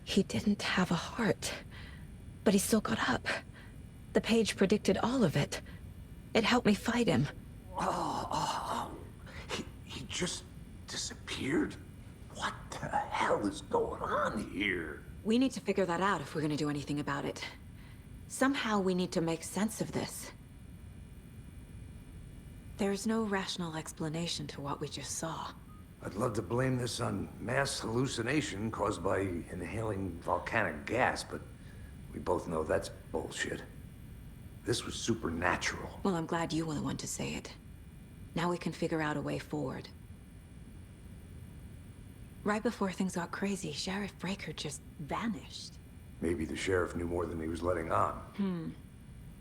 He didn't have a heart, but he still got up. The page predicted all of it. It helped me fight him. He just disappeared? What the hell is going on here? We need to figure that out if we're gonna do anything about it. Somehow we need to make sense of this. There's no rational explanation to what we just saw. I'd love to blame this on mass hallucination caused by inhaling volcanic gas, but we both know that's bullshit. This was supernatural. Well, I'm glad you were the one to say it. Now we can figure out a way forward. Right before things got crazy, Sheriff Breaker just vanished. Maybe the sheriff knew more than he was letting on.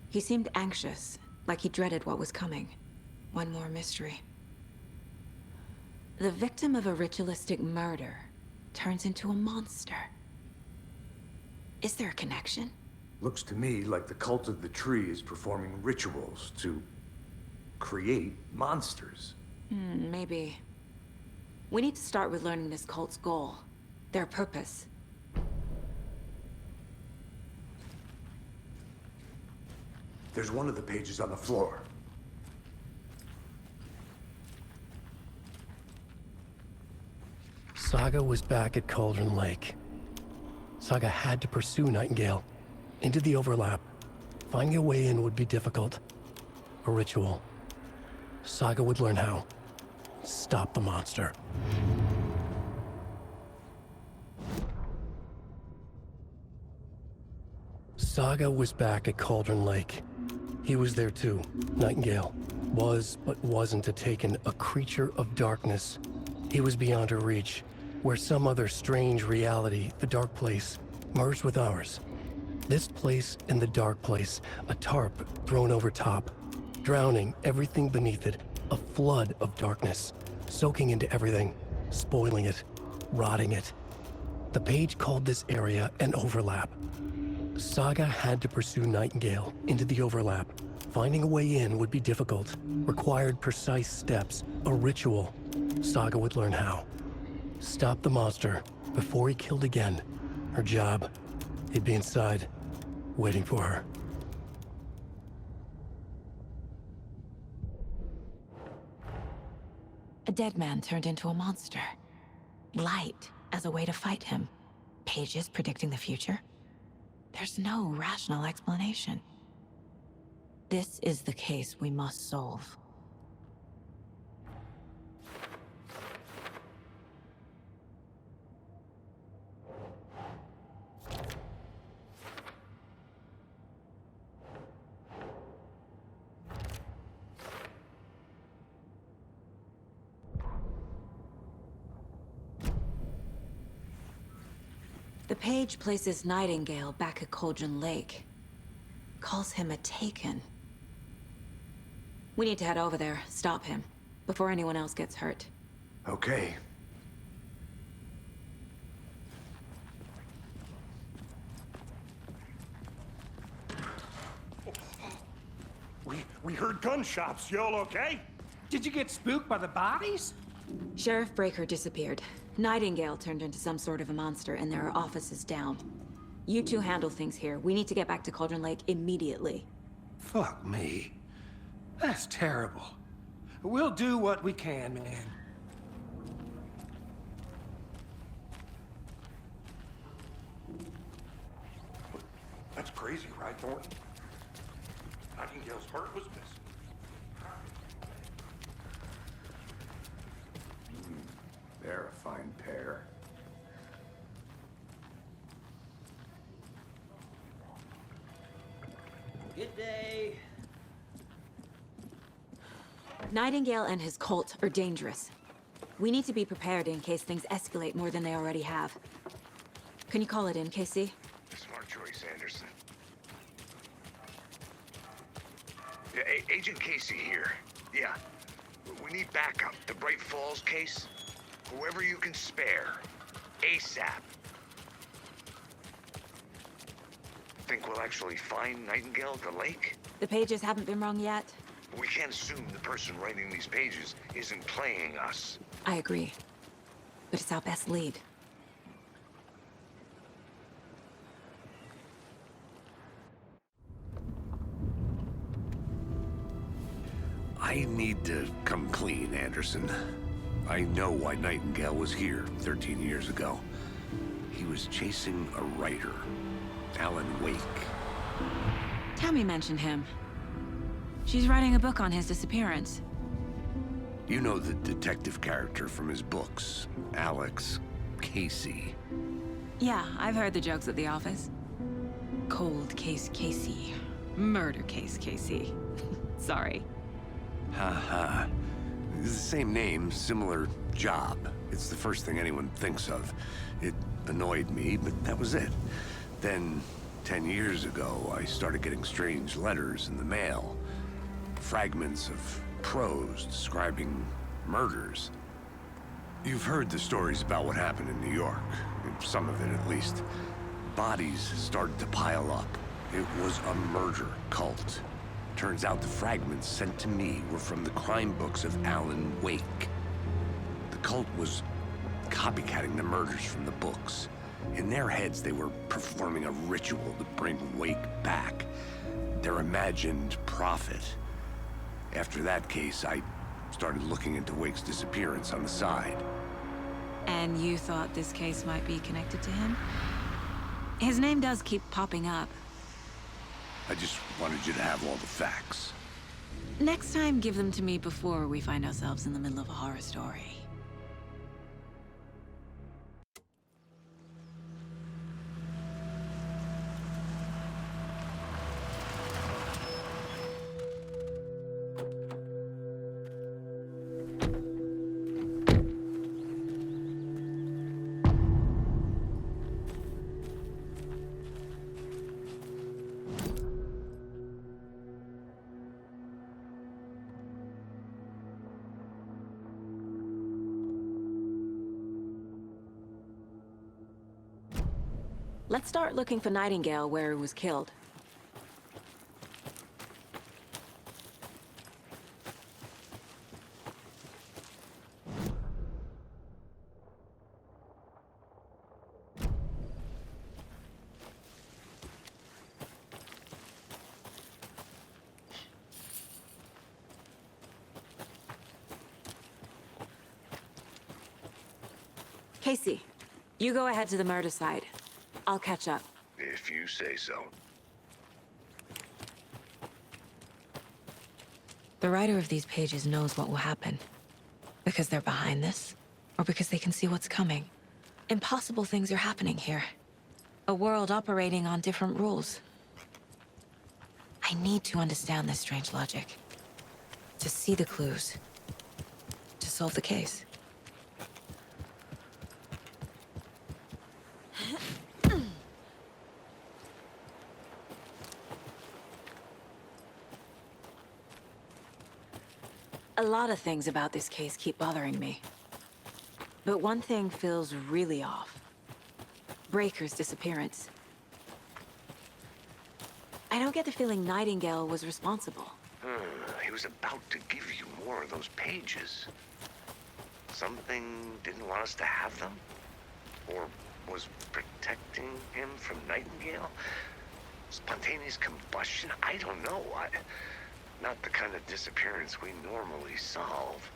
He seemed anxious, like he dreaded what was coming. One more mystery. The victim of a ritualistic murder turns into a monster. Is there a connection? Looks to me like the cult of the tree is performing rituals to create monsters. Maybe. We need to start with learning this cult's goal. Their purpose. There's one of the pages on the floor. Saga was back at Cauldron Lake. Saga had to pursue Nightingale into the overlap. Finding a way in would be difficult. A ritual. Saga would learn how. Stop the monster. Saga was back at Cauldron Lake. He was there too. Nightingale was, but wasn't a Taken, a creature of darkness. He was beyond her reach, where some other strange reality, the Dark Place, merged with ours. This place and the Dark Place, a tarp thrown over top, drowning everything beneath it, a flood of darkness, soaking into everything, spoiling it, rotting it. The page called this area an overlap. Saga had to pursue Nightingale into the overlap. Finding a way in would be difficult, required precise steps, a ritual. Saga would learn how. Stop the monster before he killed again. Her job, he'd be inside, waiting for her. A dead man turned into a monster. Light as a way to fight him. Pages predicting the future. There's no rational explanation. This is the case we must solve. The page places Nightingale back at Cauldron Lake. Calls him a Taken. We need to head over there, stop him, before anyone else gets hurt. Okay. We heard gunshots. Y'all okay? Did you get spooked by the bodies? Sheriff Breaker disappeared. Nightingale turned into some sort of a monster, and there are offices down. You two handle things here. We need to get back to Cauldron Lake immediately. Fuck me. That's terrible. We'll do what we can, man. That's crazy, right, Thornton? Nightingale's heart was missing. They're a fine pair. Good day. Nightingale and his cult are dangerous. We need to be prepared in case things escalate more than they already have. Can you call it in, Casey? Smart choice, Anderson. Yeah, Agent Casey here. Yeah. We need backup. The Bright Falls case. Whoever you can spare. ASAP. Think we'll actually find Nightingale at the lake? The pages haven't been wrong yet. We can't assume the person writing these pages isn't playing us. I agree. But it's our best lead. I need to come clean, Anderson. I know why Nightingale was here 13 years ago. He was chasing a writer, Alan Wake. Tammy mentioned him. She's writing a book on his disappearance. You know the detective character from his books, Alex Casey. Yeah, I've heard the jokes at the office. Cold case Casey. Murder case Casey. Sorry. Haha. It's the same name, similar job. It's the first thing anyone thinks of. It annoyed me, but that was it. Then, 10 years ago, I started getting strange letters in the mail. Fragments of prose describing murders. You've heard the stories about what happened in New York. Some of it, at least. Bodies started to pile up. It was a murder cult. Turns out the fragments sent to me were from the crime books of Alan Wake. The cult was copycatting the murders from the books. In their heads, they were performing a ritual to bring Wake back. Their imagined prophet. After that case, I started looking into Wake's disappearance on the side. And you thought this case might be connected to him? His name does keep popping up. I just wanted you to have all the facts. Next time, give them to me before we find ourselves in the middle of a horror story. Let's start looking for Nightingale where he was killed. Casey, you go ahead to the murder site. I'll catch up. If you say so. The writer of these pages knows what will happen. Because they're behind this, or because they can see what's coming. Impossible things are happening here. A world operating on different rules. I need to understand this strange logic. To see the clues. To solve the case. A lot of things about this case keep bothering me. But one thing feels really off. Breaker's disappearance. I don't get the feeling Nightingale was responsible. He was about to give you more of those pages. Something didn't want us to have them? Or was protecting him from Nightingale? Spontaneous combustion? I don't know. Not the kind of disappearance we normally solve.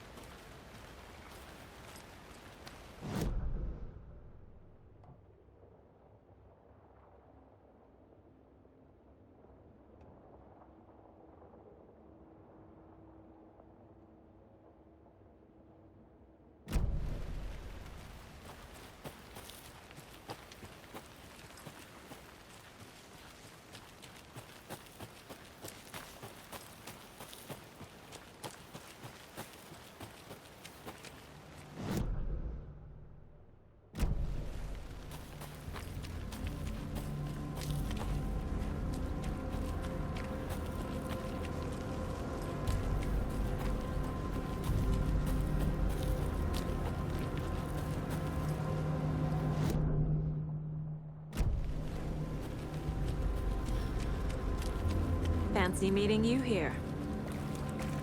Fancy meeting you here.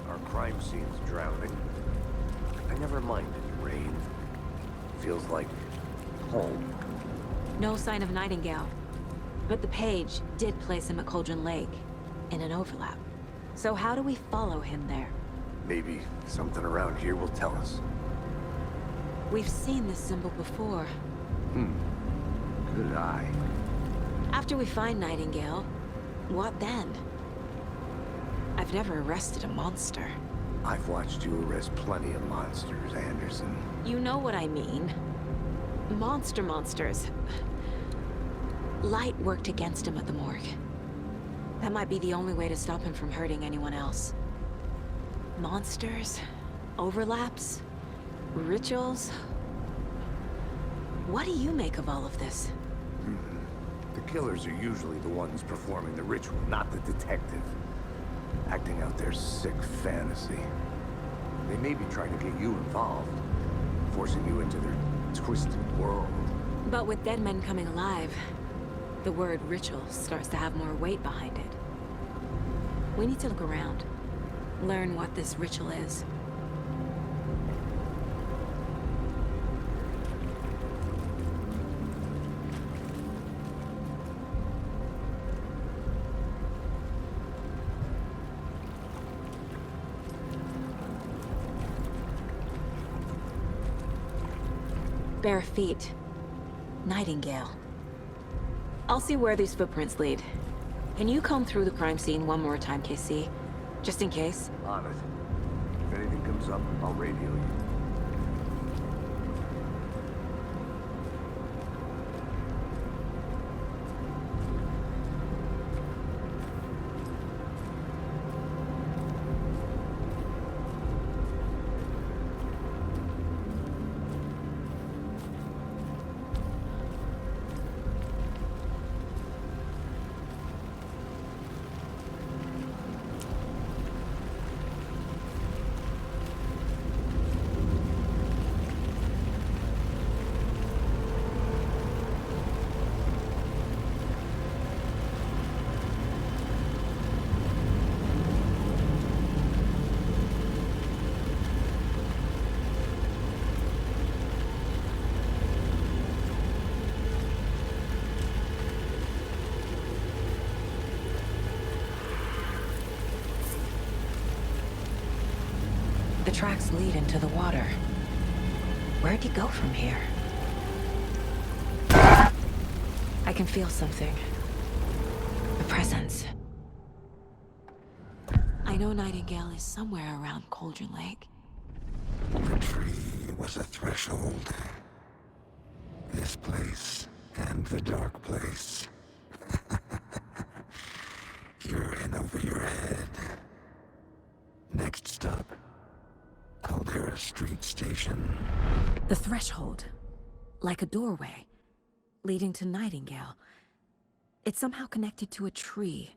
Our crime scene's drowning. I never minded rain. Feels like home. No sign of Nightingale. But the page did place him at Cauldron Lake, in an overlap. So how do we follow him there? Maybe something around here will tell us. We've seen this symbol before. Good eye. After we find Nightingale, what then? I've never arrested a monster. I've watched you arrest plenty of monsters, Anderson. You know what I mean. Monsters. Light worked against him at the morgue. That might be the only way to stop him from hurting anyone else. Monsters, overlaps, rituals. What do you make of all of this? The killers are usually the ones performing the ritual, not the detective. Acting out their sick fantasy. They may be trying to get you involved, forcing you into their twisted world. But with dead men coming alive, the word ritual starts to have more weight behind it. We need to look around, learn what this ritual is. Bare feet. Nightingale. I'll see where these footprints lead. Can you comb through the crime scene one more time, KC? Just in case? On it. If anything comes up, I'll radio you. The tracks lead into the water. Where'd he go from here? I can feel something. A presence. I know Nightingale is somewhere around Cauldron Lake. The tree was a threshold. This place and the dark place. You're in over your head. Next stop, Caldera Street Station. The threshold. Like a doorway. Leading to Nightingale. It's somehow connected to a tree.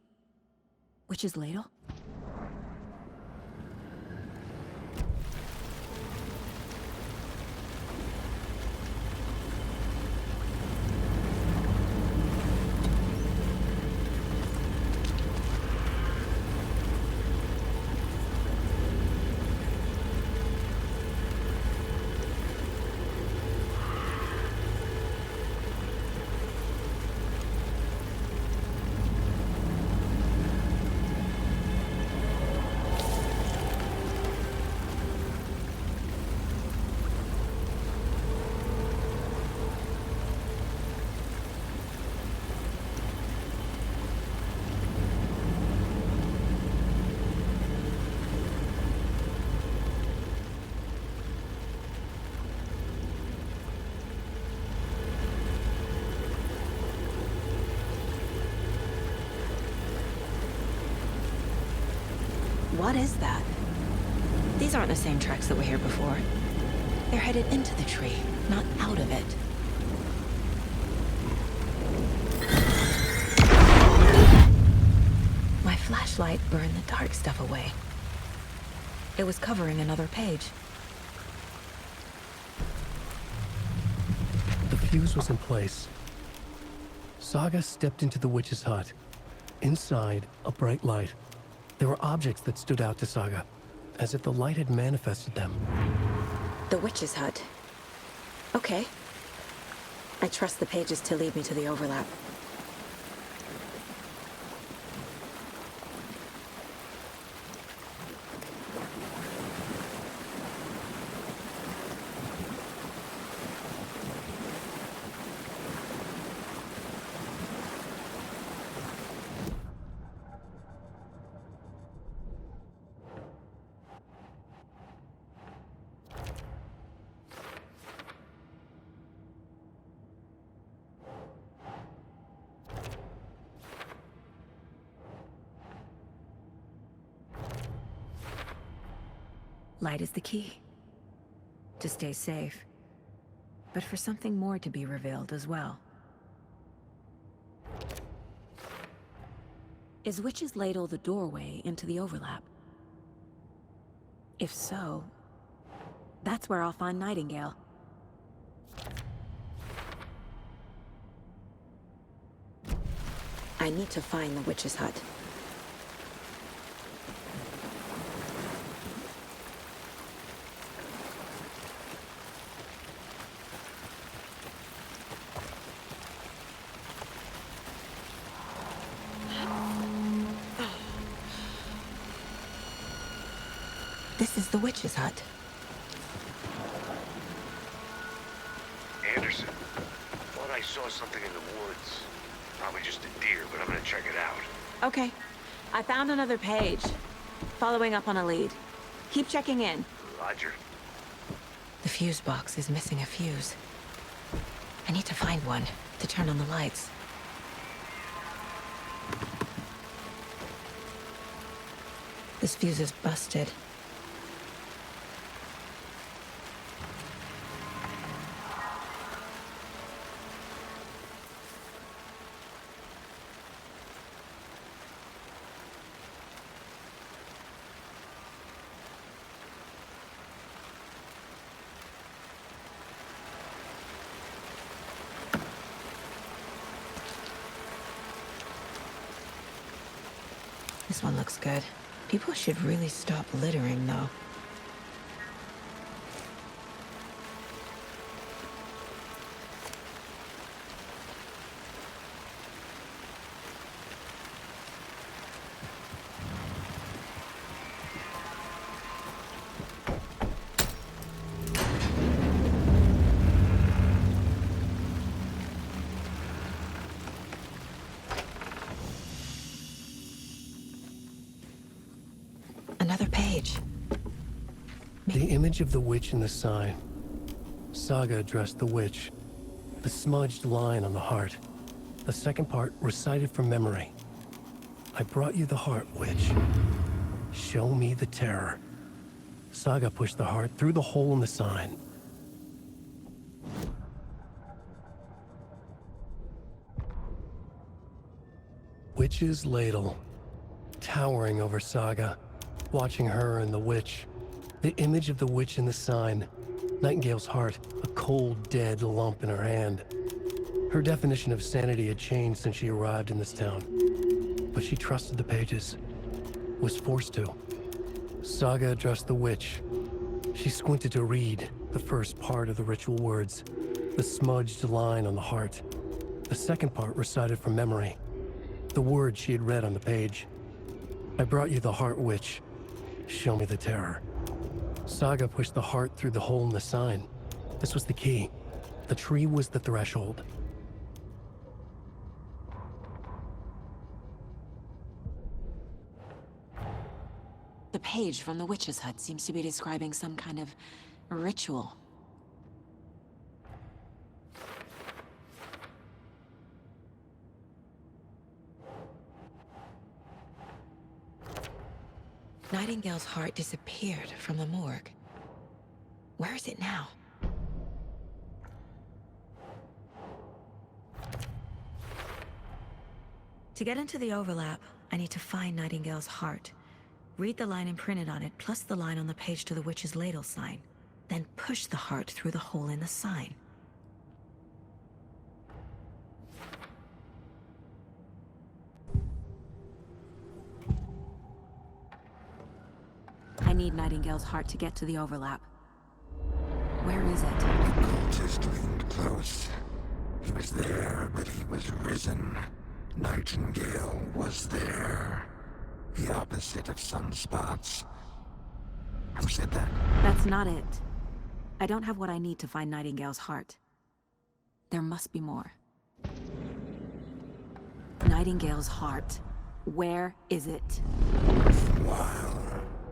Witch's Ladle? What is that? These aren't the same tracks that were here before. They're headed into the tree, not out of it. My flashlight burned the dark stuff away. It was covering another page. The fuse was in place. Saga stepped into the witch's hut. Inside, a bright light. There were objects that stood out to Saga, as if the light had manifested them. The witch's hut. Okay. I trust the pages to lead me to the overlap. Light is the key. To stay safe. But for something more to be revealed as well. Is Witch's Ladle the doorway into the overlap? If so, that's where I'll find Nightingale. I need to find the witch's hut. This is the witch's hut. Anderson, thought I saw something in the woods. Probably just a deer, but I'm gonna check it out. Okay. I found another page. Following up on a lead. Keep checking in. Roger. The fuse box is missing a fuse. I need to find one to turn on the lights. This fuse is busted. This one looks good. People should really stop littering, though. Another page. The image of the witch in the sign. Saga addressed the witch. The smudged line on the heart. The second part recited from memory. I brought you the heart, witch. Show me the terror. Saga pushed the heart through the hole in the sign. Witch's Ladle. Towering over Saga. Watching her and the witch. The image of the witch in the sign. Nightingale's heart, a cold, dead lump in her hand. Her definition of sanity had changed since she arrived in this town. But she trusted the pages. Was forced to. Saga addressed the witch. She squinted to read the first part of the ritual words. The smudged line on the heart. The second part recited from memory. The words she had read on the page. I brought you the heart, witch. Show me the terror. Saga pushed the heart through the hole in the sign. This was the key. The tree was the threshold. The page from the witch's hut seems to be describing some kind of ritual. Nightingale's heart disappeared from the morgue. Where is it now? To get into the overlap, I need to find Nightingale's heart. Read the line imprinted on it, plus the line on the page to the witch's ladle sign. Then push the heart through the hole in the sign. I need Nightingale's heart to get to the overlap. Where is it? The cultist leaned close. He was there, but he was risen. Nightingale was there. The opposite of sunspots. Who said that? That's not it. I don't have what I need to find Nightingale's heart. There must be more. Nightingale's heart. Where is it? While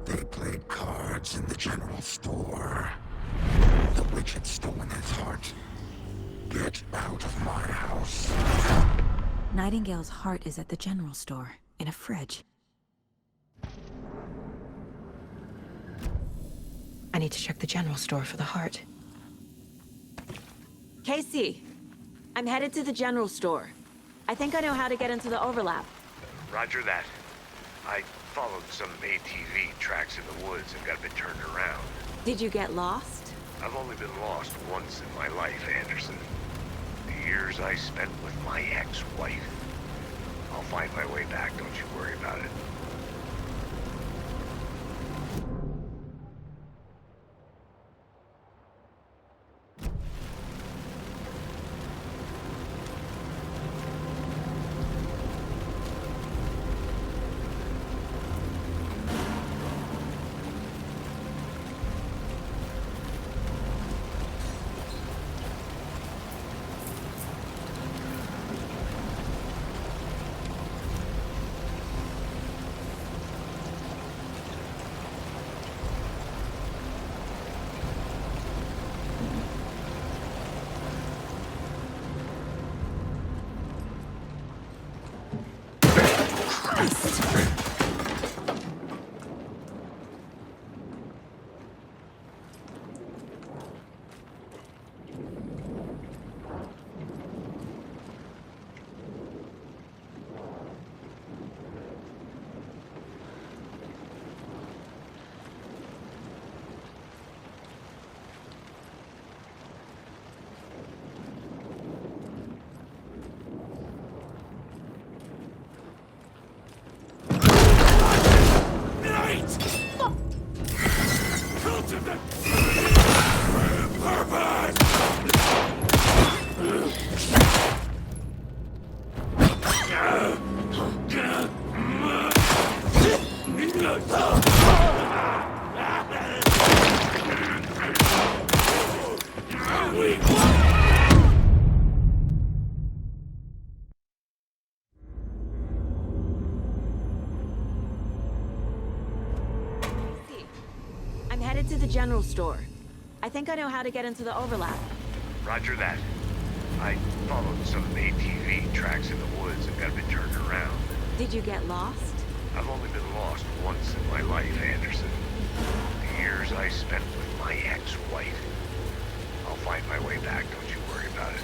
they played cards in the general store, the witch had stolen his heart. Get out of my house. Nightingale's heart is at the general store, in a fridge. I need to check the general store for the heart. Casey, I'm headed to the general store. I think I know how to get into the overlap. Roger that. I followed some ATV tracks in the woods and got a bit turned around. Did you get lost? I've only been lost once in my life, Anderson. The years I spent with my ex-wife. I'll find my way back, don't you worry about it. I'm headed to the general store. I think I know how to get into the overlap. Roger that. I followed some ATV tracks in the woods and got a bit turned around. Did you get lost? I've only been lost once in my life, Anderson. The years I spent with my ex-wife. I'll find my way back, don't you worry about it.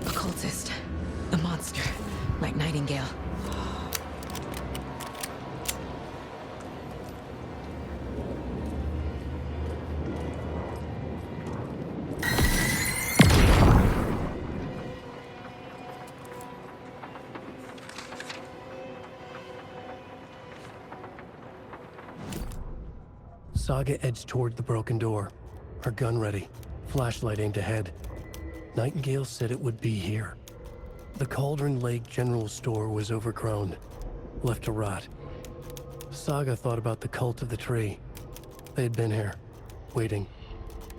Occultist. The monster. Like Nightingale. Saga edged toward the broken door, her gun ready, flashlight aimed ahead. Nightingale said it would be here. The Cauldron Lake General Store was overgrown, left to rot. Saga thought about the cult of the tree. They had been here, waiting,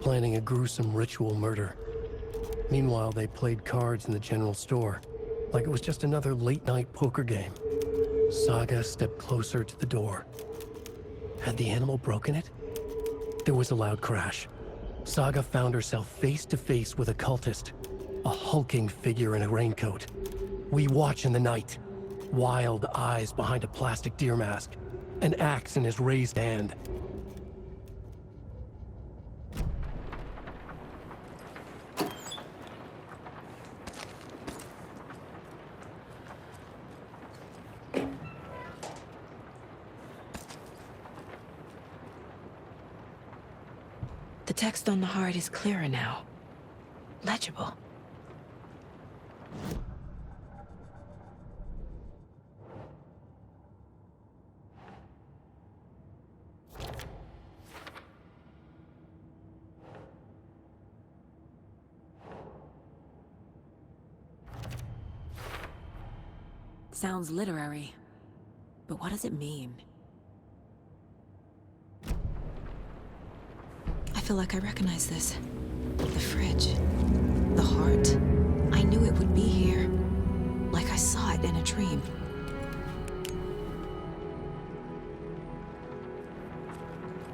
planning a gruesome ritual murder. Meanwhile, they played cards in the general store, like it was just another late-night poker game. Saga stepped closer to the door. Had the animal broken it? There was a loud crash. Saga found herself face to face with a cultist, a hulking figure in a raincoat. We watch in the night, wild eyes behind a plastic deer mask, an axe in his raised hand. The text on the heart is clearer now. Legible. Sounds literary, but what does it mean? I feel feel like I recognize this. The fridge. The heart. I knew it would be here. Like I saw it in a dream.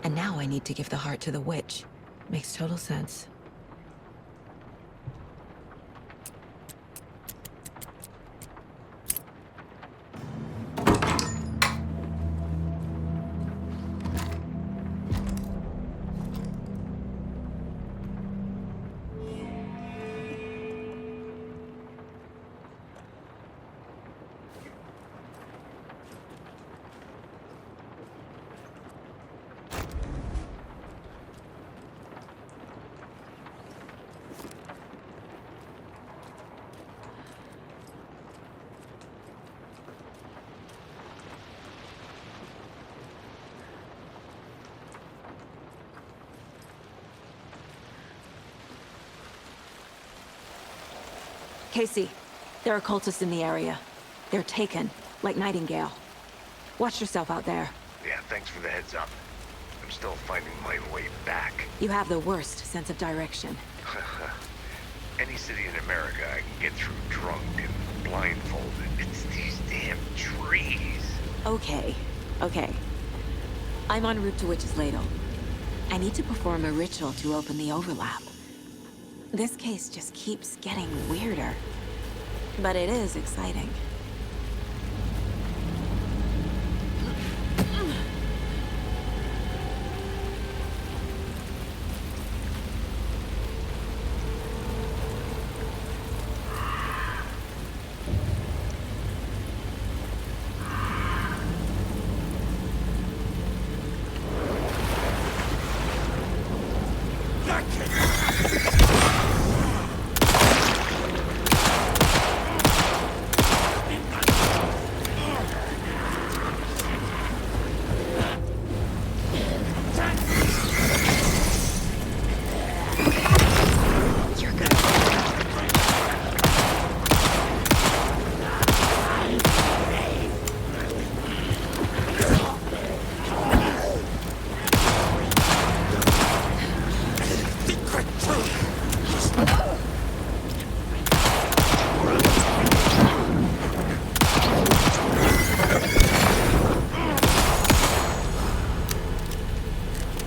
And now I need to give the heart to the witch. Makes total sense. Casey, there are cultists in the area. They're taken, like Nightingale. Watch yourself out there. Yeah, thanks for the heads up. I'm still finding my way back. You have the worst sense of direction. Any city in America I can get through drunk and blindfolded. It's these damn trees. Okay. I'm en route to Witch's Ladle. I need to perform a ritual to open the overlap. This case just keeps getting weirder. But it is exciting.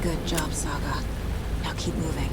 Good job, Saga. Now keep moving.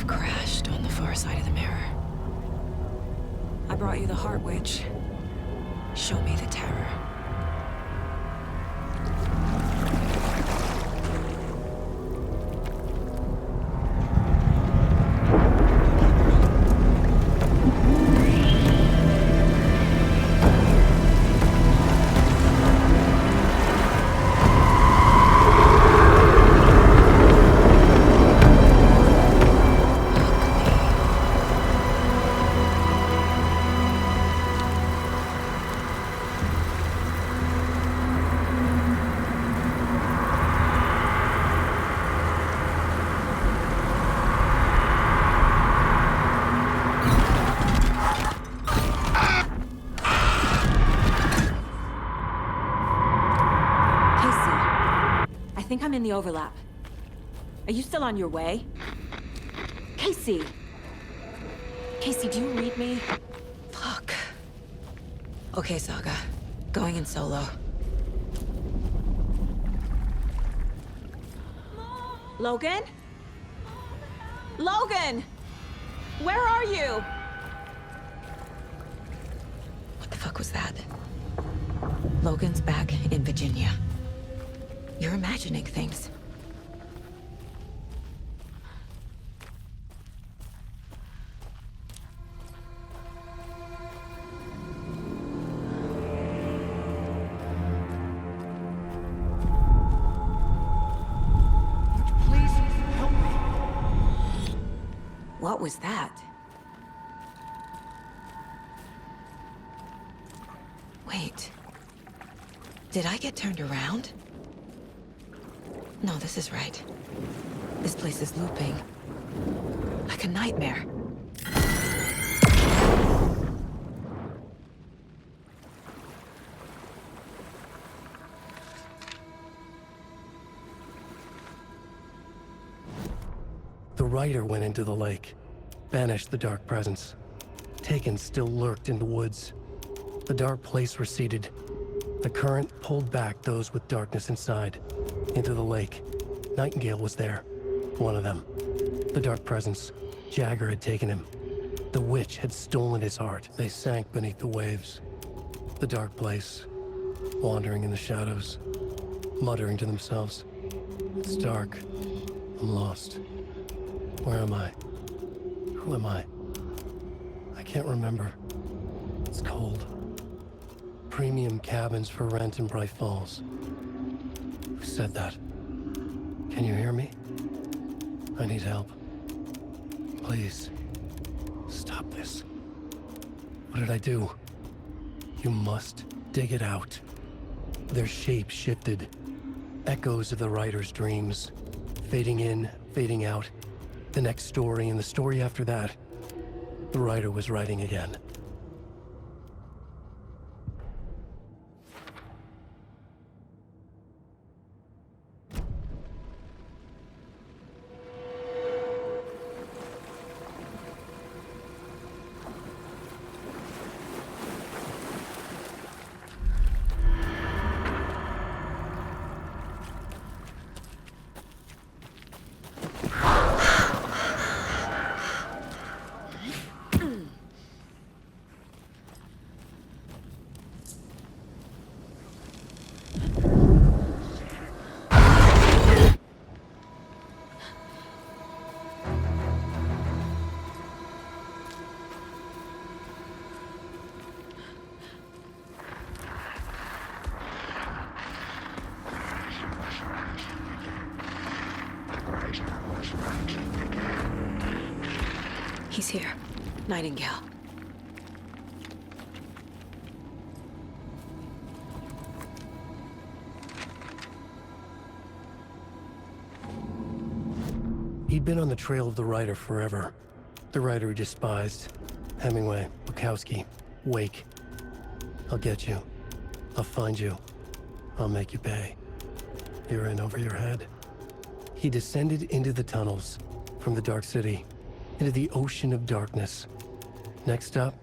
Crashed on the far side of the mirror. I brought you the Heart Witch. Show me the terror. I think I'm in the overlap. Are you still on your way? Casey! Casey, do you read me? Fuck. Okay, Saga. Going in solo. Logan? Logan! Where are you? What the fuck was that? Logan's back in Virginia. You're imagining things. Please What was that? Wait. Did I get turned around? No, this is right. This place is looping. Like a nightmare. The rider went into the lake, banished the dark presence. Taken still lurked in the woods. The dark place receded. The current pulled back those with darkness inside, into the lake. Nightingale was there, one of them. The dark presence, Jagger had taken him. The witch had stolen his heart. They sank beneath the waves. The dark place, wandering in the shadows, muttering to themselves. It's dark. I'm lost. Where am I? Who am I? I can't remember. It's cold. Premium cabins for rent in Bright Falls. Who said that? Can you hear me? I need help. Please. Stop this. What did I do? You must dig it out. Their shape shifted. Echoes of the writer's dreams. Fading in, fading out. The next story and the story after that. The writer was writing again. He's here. Nightingale. He'd been on the trail of the writer forever. The writer he despised. Hemingway, Bukowski, Wake. I'll get you. I'll find you. I'll make you pay. You're in over your head. He descended into the tunnels, from the Dark City, into the ocean of darkness. Next stop,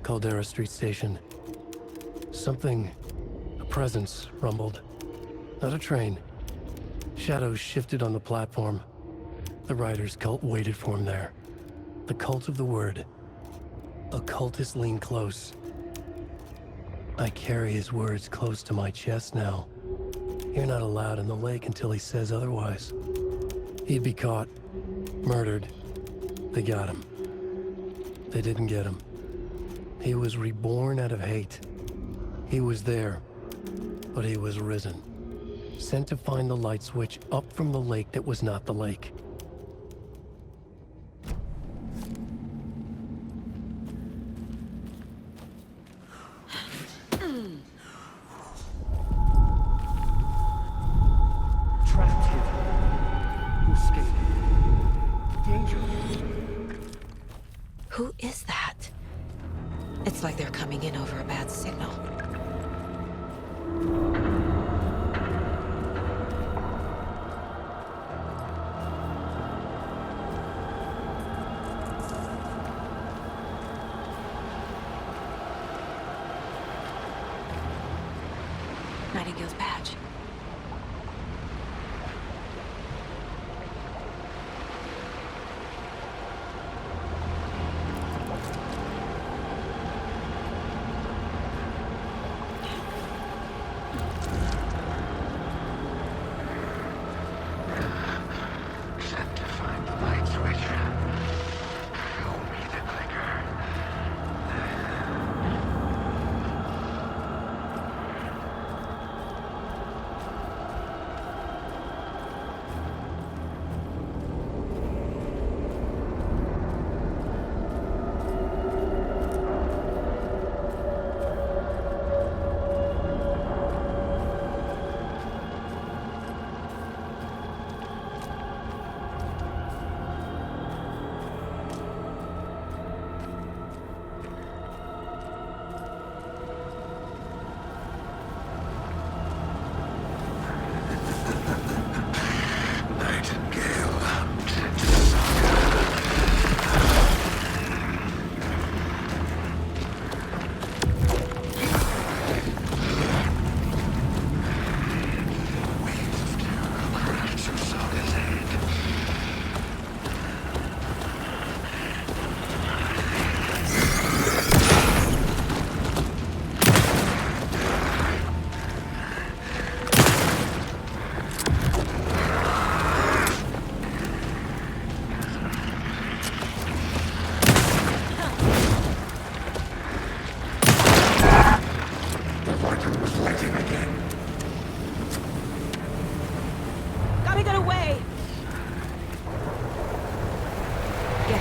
Caldera Street Station. Something, a presence, rumbled. Not a train. Shadows shifted on the platform. The writer's cult waited for him there. The cult of the word. Occultists lean close. I carry his words close to my chest now. You're not allowed in the lake until he says otherwise. He'd be caught, murdered. They got him. They didn't get him. He was reborn out of hate. He was there, but he was risen. Sent to find the light switch up from the lake that was not the lake. Trapped here. You escaped. Danger. Who is that? It's like they're coming in over a bad signal. Nightingale's badge. Sent to find the light switch. Show me the clicker.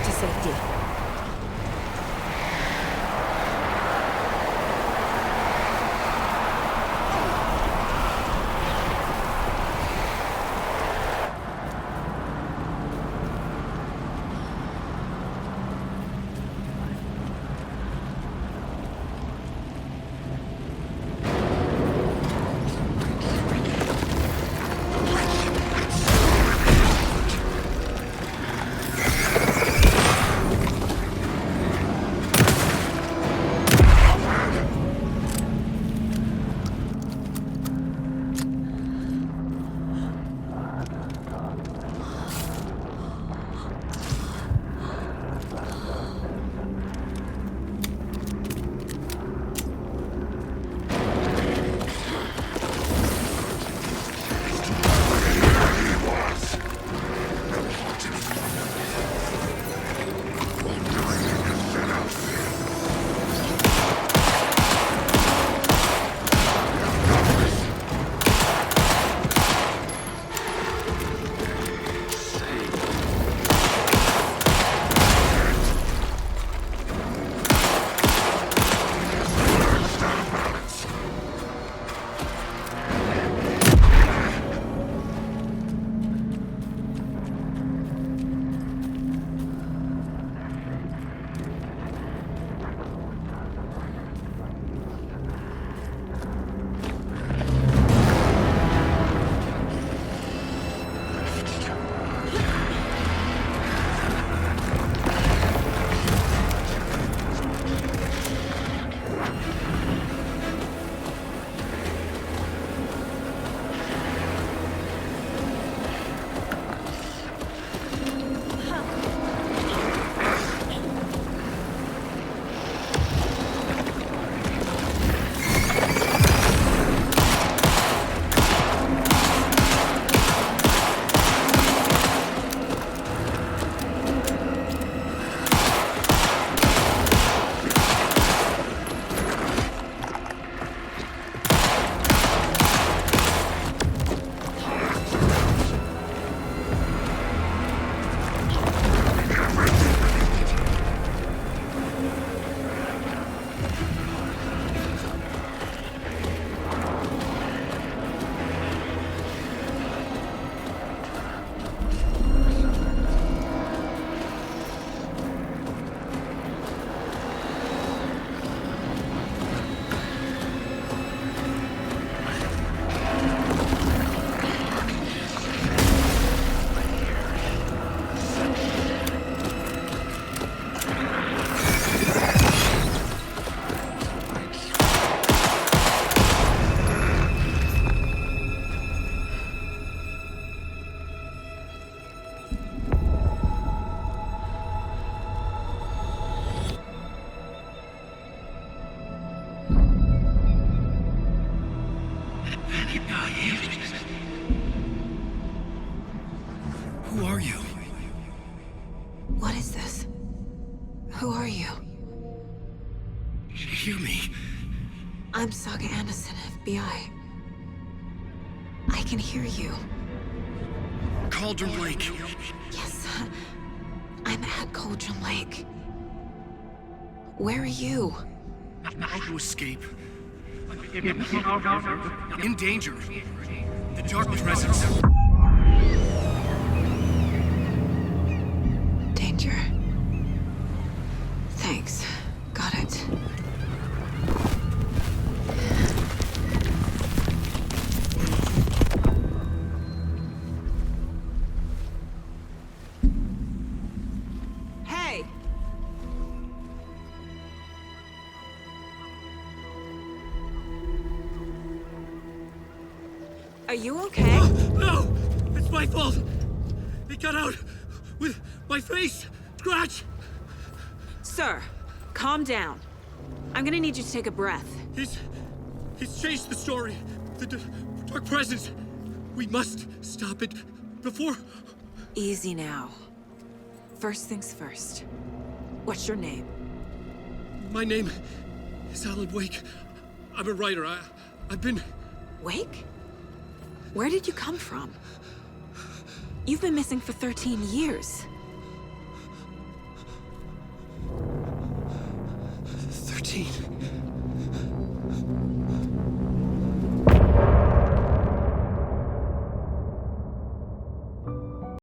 to safety. Who are you? What is this? Who are you? Hear me. I'm Saga Anderson, FBI. I can hear you. Cauldron Lake. Yes, I'm at Cauldron Lake. Where are you? How to escape. In danger. The dark presence. Danger. Thanks. Got it. Hey! Are you okay? No! It's my fault! It got out with my face! Scratch! Sir, calm down. I'm gonna need you to take a breath. He's changed the story. The dark presence. We must stop it before... Easy now. First things first. What's your name? My name is Alan Wake. I'm a writer. I've been... Wake? Where did you come from? You've been missing for 13 years. Pete.